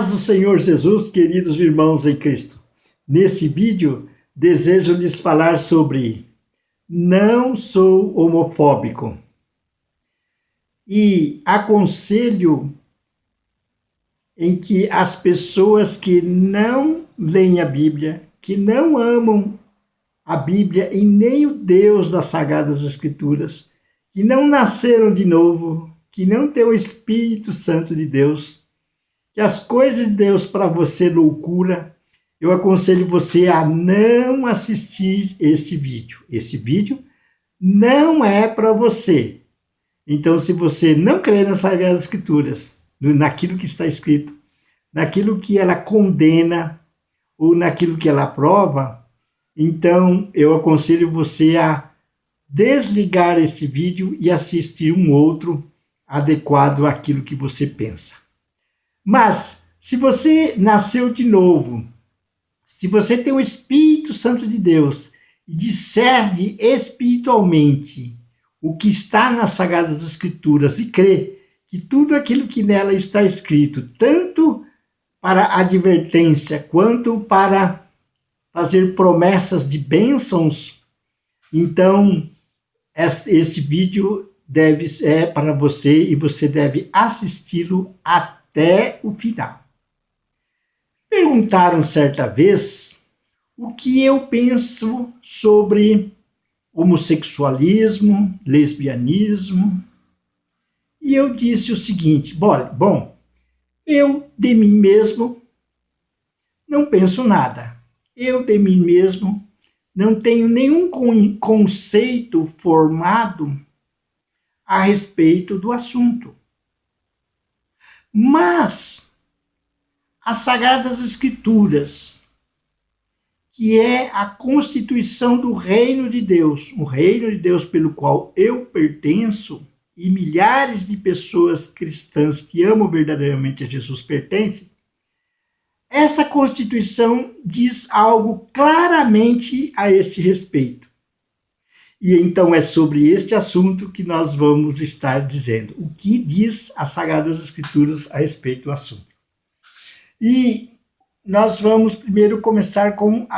paz do Senhor Jesus, queridos irmãos em Cristo. Nesse vídeo, desejo lhes falar sobre não sou homofóbico. E aconselho em que as pessoas que não leem a Bíblia, que não amam a Bíblia e nem o Deus das Sagradas Escrituras, que não nasceram de novo, que não têm o Espírito Santo de Deus, que as coisas de Deus para você loucura, eu aconselho você a não assistir este vídeo. Este vídeo não é para você. Então, se você não crê nas Sagradas Escrituras, naquilo que está escrito, naquilo que ela condena ou naquilo que ela aprova, então eu aconselho você a desligar este vídeo e assistir um outro adequado àquilo que você pensa. Mas, se você nasceu de novo, se você tem o Espírito Santo de Deus e discerne espiritualmente o que está nas Sagradas Escrituras e crê que tudo aquilo que nela está escrito, tanto para advertência quanto para fazer promessas de bênçãos, então este vídeo é para você e você deve assisti-lo até o final. Perguntaram certa vez o que eu penso sobre homossexualismo, lesbianismo, e eu disse o seguinte: bom, eu de mim mesmo não penso nada, eu de mim mesmo não tenho nenhum conceito formado a respeito do assunto. Mas as Sagradas Escrituras, que é a constituição do reino de Deus, o reino de Deus pelo qual eu pertenço, e milhares de pessoas cristãs que amam verdadeiramente a Jesus pertencem, essa constituição diz algo claramente a este respeito. E então é sobre este assunto que nós vamos estar dizendo. O que diz as Sagradas Escrituras a respeito do assunto. E nós vamos primeiro começar com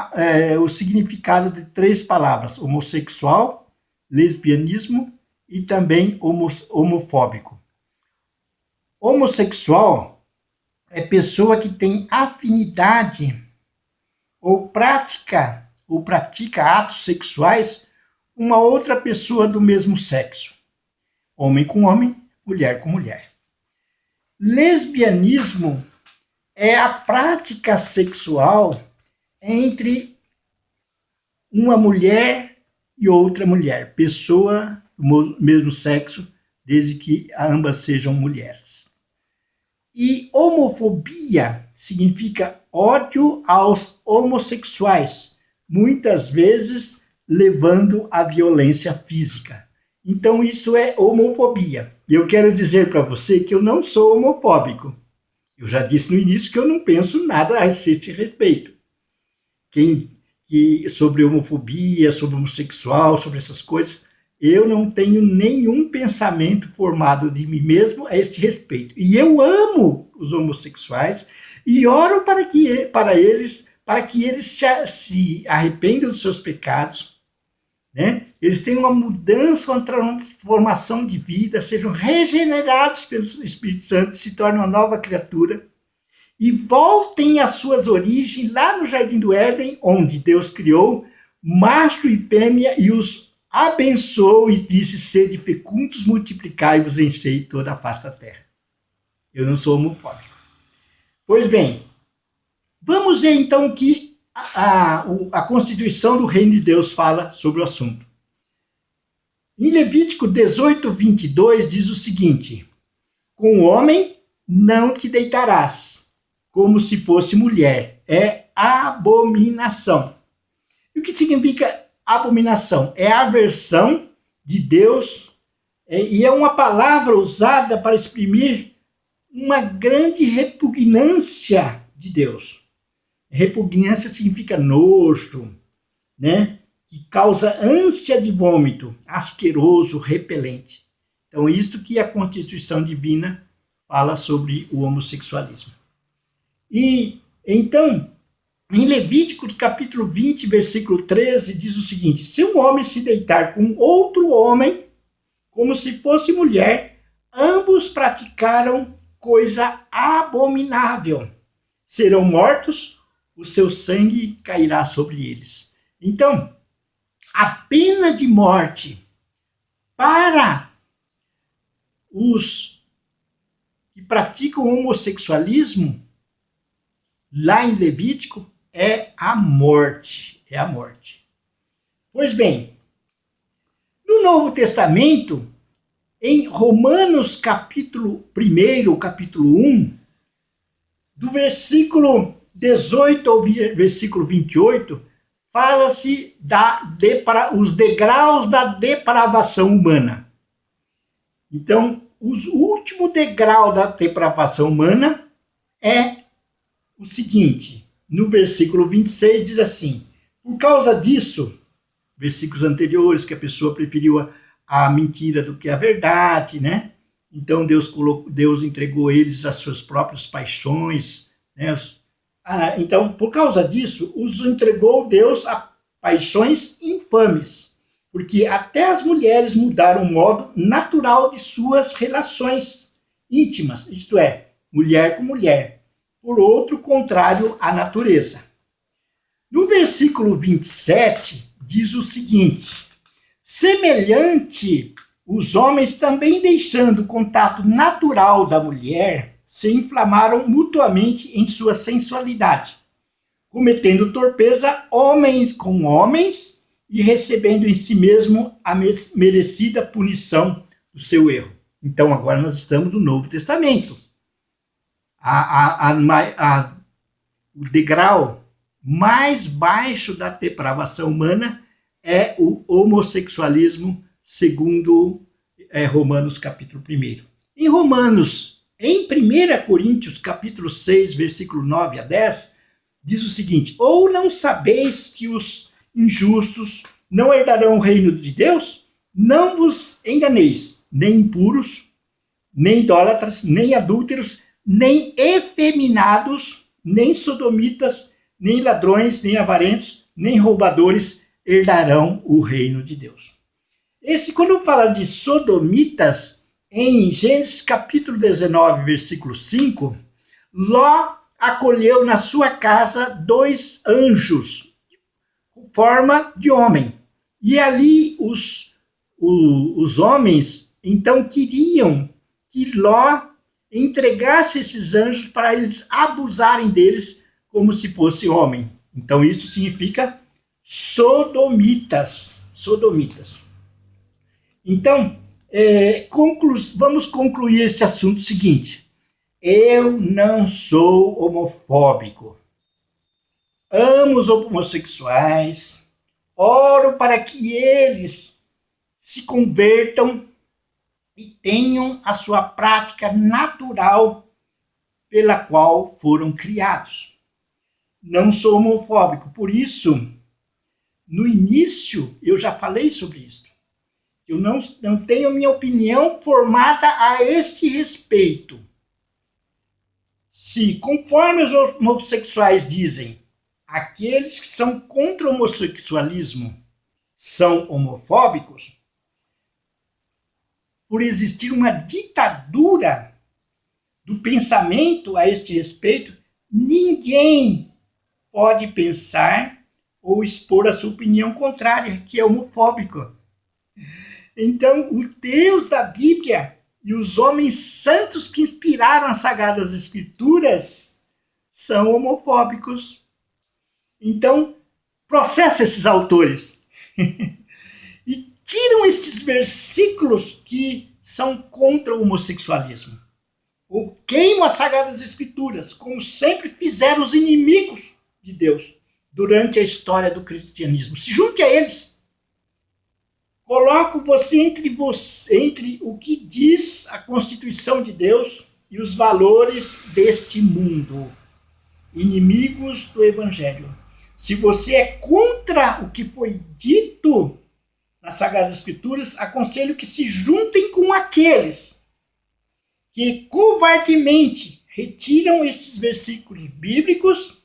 o significado de 3 palavras: homossexual, lesbianismo e também homofóbico. Homossexual é pessoa que tem afinidade ou pratica atos sexuais uma outra pessoa do mesmo sexo. Homem com homem, mulher com mulher. Lesbianismo é a prática sexual entre uma mulher e outra mulher, pessoa do mesmo sexo, desde que ambas sejam mulheres. E homofobia significa ódio aos homossexuais, muitas vezes levando à violência física. Então isso é homofobia. E eu quero dizer para você que eu não sou homofóbico. Eu já disse no início que eu não penso nada a esse respeito. Sobre homofobia, sobre homossexual, sobre essas coisas, eu não tenho nenhum pensamento formado de mim mesmo a este respeito. E eu amo os homossexuais e oro para eles se arrependam dos seus pecados, né? Eles tenham uma mudança, uma transformação de vida, sejam regenerados pelo Espírito Santo, se tornem uma nova criatura e voltem às suas origens lá no Jardim do Éden, onde Deus criou macho e fêmea e os abençoou e disse: sede fecundos, multiplicai-vos, enchei toda a face da terra. Eu não sou homofóbico. Pois bem, vamos ver então o que a Constituição do Reino de Deus fala sobre o assunto. Em Levítico 18, 22 diz o seguinte: com o homem não te deitarás, como se fosse mulher. É abominação. E o que significa abominação? É a aversão de Deus, e é uma palavra usada para exprimir uma grande repugnância de Deus. Repugnância significa nojo, né? Que causa ânsia de vômito, asqueroso, repelente. Então, isto que a Constituição Divina fala sobre o homossexualismo. E então, em Levítico capítulo 20, versículo 13, diz o seguinte: se um homem se deitar com outro homem, como se fosse mulher, ambos praticaram coisa abominável. Serão mortos, o seu sangue cairá sobre eles. Então, a pena de morte para os que praticam homossexualismo, lá em Levítico, é a morte. É a morte. Pois bem, no Novo Testamento, em Romanos capítulo 1, capítulo 1, do versículo 18 ao versículo 28, fala-se os degraus da depravação humana. Então, o último degrau da depravação humana é o seguinte: no versículo 26 diz assim: por causa disso, versículos anteriores, que a pessoa preferiu a mentira do que a verdade, né? Então Deus entregou eles às suas próprias paixões, né? Então, por causa disso, os entregou Deus a paixões infames, porque até as mulheres mudaram o modo natural de suas relações íntimas, isto é, mulher com mulher, por outro contrário à natureza. No versículo 27, diz o seguinte: semelhante, os homens também deixando o contato natural da mulher, se inflamaram mutuamente em sua sensualidade, cometendo torpeza homens com homens e recebendo em si mesmo a merecida punição do seu erro. Então agora nós estamos no Novo Testamento. O degrau mais baixo da depravação humana é o homossexualismo, segundo Romanos capítulo 1. Em 1 Coríntios capítulo 6, versículo 9 a 10, diz o seguinte: ou não sabeis que os injustos não herdarão o reino de Deus? Não vos enganeis, nem impuros, nem idólatras, nem adúlteros, nem efeminados, nem sodomitas, nem ladrões, nem avarentos, nem roubadores herdarão o reino de Deus. Quando fala de sodomitas, em Gênesis capítulo 19, versículo 5, Ló acolheu na sua casa 2 anjos, com forma de homem. E ali os homens, então, queriam que Ló entregasse esses anjos para eles abusarem deles como se fosse homem. Então, isso significa sodomitas. Então, vamos concluir este assunto seguinte: eu não sou homofóbico, amo os homossexuais, oro para que eles se convertam e tenham a sua prática natural pela qual foram criados. Não sou homofóbico, por isso, no início eu já falei sobre isso. Eu não tenho minha opinião formada a este respeito. Se, conforme os homossexuais dizem, aqueles que são contra o homossexualismo são homofóbicos, por existir uma ditadura do pensamento a este respeito, ninguém pode pensar ou expor a sua opinião contrária, que é homofóbico. Então, o Deus da Bíblia e os homens santos que inspiraram as Sagradas Escrituras são homofóbicos. Então, processa esses autores e tiram estes versículos que são contra o homossexualismo. Ou queimam as Sagradas Escrituras, como sempre fizeram os inimigos de Deus durante a história do cristianismo. Se junte a eles. Coloco você entre o que diz a Constituição de Deus e os valores deste mundo. Inimigos do Evangelho. Se você é contra o que foi dito nas Sagradas Escrituras, aconselho que se juntem com aqueles que covardemente retiram esses versículos bíblicos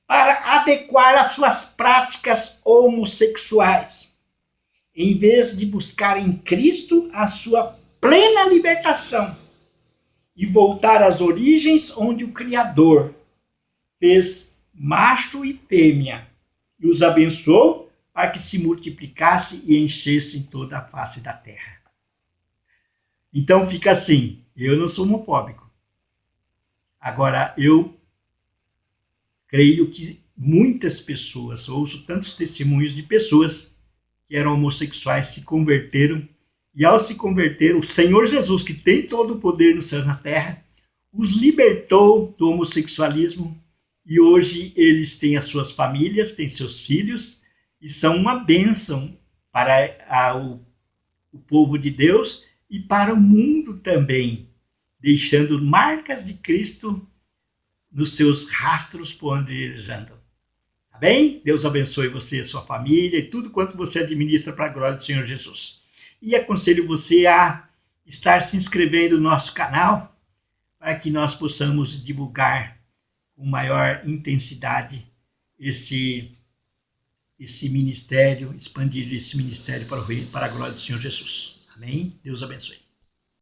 para adequar as suas práticas homossexuais, em vez de buscar em Cristo a sua plena libertação e voltar às origens onde o Criador fez macho e fêmea e os abençoou para que se multiplicasse e enchessem toda a face da terra. Então fica assim, eu não sou homofóbico. Agora, eu creio que muitas pessoas, ouço tantos testemunhos de pessoas que eram homossexuais, se converteram, e ao se converter, o Senhor Jesus, que tem todo o poder no céu e na terra, os libertou do homossexualismo, e hoje eles têm as suas famílias, têm seus filhos, e são uma bênção para o povo de Deus e para o mundo também, deixando marcas de Cristo nos seus rastros por onde eles andam. Tá bem? Deus abençoe você e sua família e tudo quanto você administra para a glória do Senhor Jesus. E aconselho você a estar se inscrevendo no nosso canal para que nós possamos divulgar com maior intensidade esse ministério, expandir esse ministério para a glória do Senhor Jesus. Amém? Deus abençoe.